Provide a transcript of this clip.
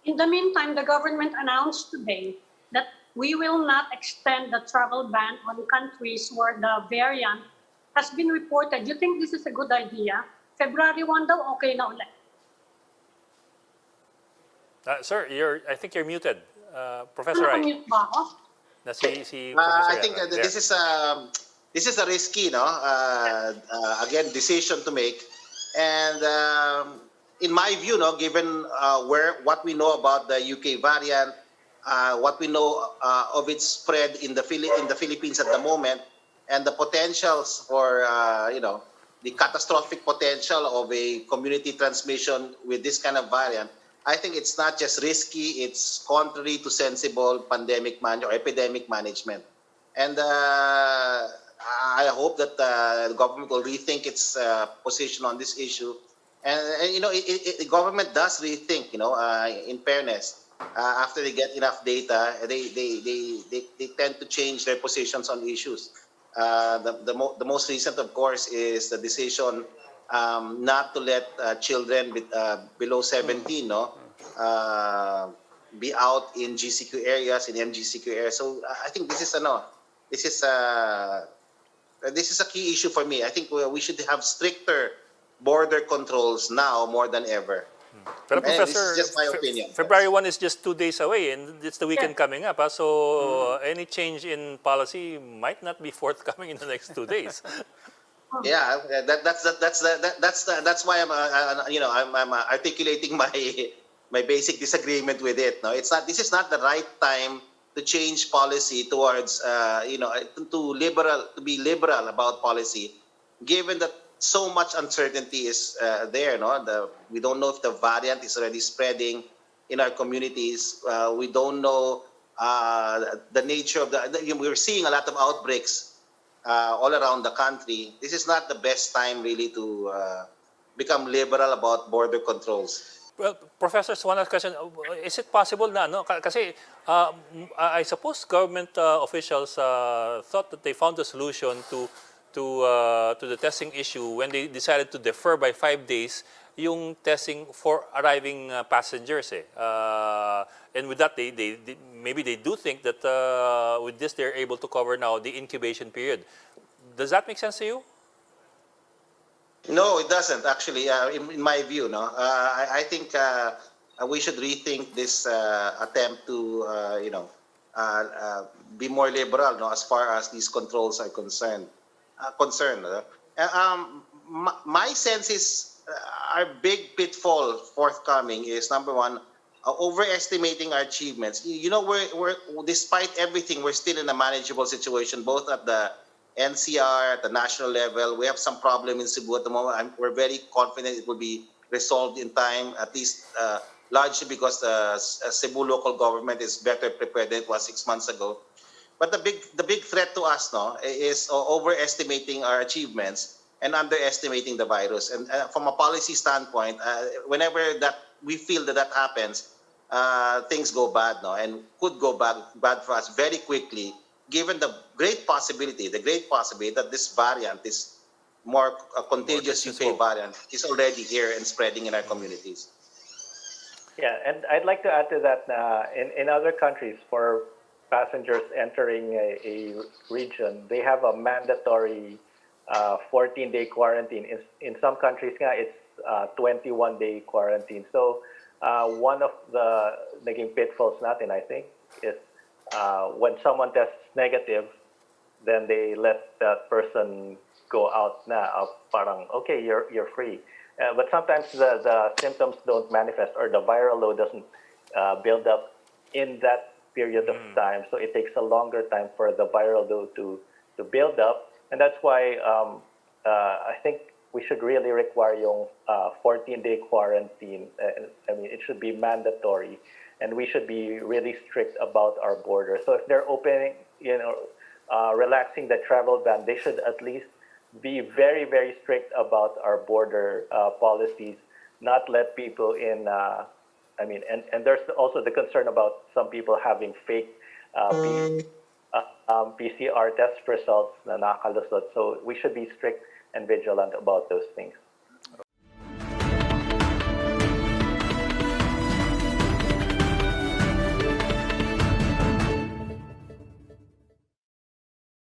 In the meantime, the government announced today that we will not extend the travel ban on countries where the variant has been reported. Do you think this is a good idea? February 1 daw, okay na ulit. Sir, I think you're muted. Professor Rai. Naka-mute ba ako? Si Professor I think Yan. this is a risky, again, decision to make, and in my view, given what we know about the UK variant, what we know of its spread in the Philippines at the moment, and the potentials for the catastrophic potential of a community transmission with this kind of variant, I think it's not just risky, it's contrary to sensible or epidemic management. And I hope that the government will rethink its position on this issue. And the government does rethink, in fairness, after they get enough data, they tend to change their positions on issues. The most recent, of course, is the decision not to let children below 17 be out in GCQ areas, in MGCQ areas. So I think this is a key issue for me. I think we should have stricter border controls now more than ever. Pero Professor, this is just my opinion. February 1 is just 2 days away, and it's the weekend coming up. So any change in policy might not be forthcoming in the next 2 days. Yeah, that's why I'm articulating my basic disagreement with it. No, this is not the right time to change policy towards to be liberal about policy, given that so much uncertainty is there. We don't know if the variant is already spreading in our communities. We don't know the nature of we're seeing a lot of outbreaks all around the country. This is not the best time really to become liberal about border controls. Well, Professor, one last question. Is it possible na, kasi I suppose government officials thought that they found a solution to the testing issue when they decided to defer by 5 days yung testing for arriving passengers. And with that, maybe they do think that with this they're able to cover now the incubation period. Does that make sense to you? No, it doesn't actually. In my view, I think we should rethink this attempt to, be more liberal, as far as these controls are concerned. My sense is our big pitfall forthcoming is, number one, overestimating our achievements. We're despite everything, we're still in a manageable situation, both at the NCR, at the national level. We have some problem in Cebu at the moment. We're very confident it will be resolved in time, at least largely because the Cebu local government is better prepared than it was 6 months ago. But the big threat to us is overestimating our achievements and underestimating the virus. And from a policy standpoint, whenever that we feel that happens, things go bad, and could go bad for us very quickly, given the great possibility that this variant, this more contagious UK variant, is already here and spreading in our communities. Yeah, and I'd like to add to that, in other countries, for passengers entering a region, they have a mandatory 14-day quarantine. In some countries, it's 21-day quarantine. So one of the naging pitfalls natin, I think, is when someone tests negative, then they let that person go out na. Parang, okay, you're free. But sometimes the symptoms don't manifest, or the viral load doesn't build up in that period of time. So it takes a longer time for the viral load to build up. And that's why I think we should really require yung 14-day quarantine. I mean, it should be mandatory. And we should be really strict about our border. So if they're opening, relaxing the travel ban, they should at least be very, very strict about our border policies, not let people in. And there's also the concern about some people having fake PCR test results na nakalusot. So we should be strict and vigilant about those things.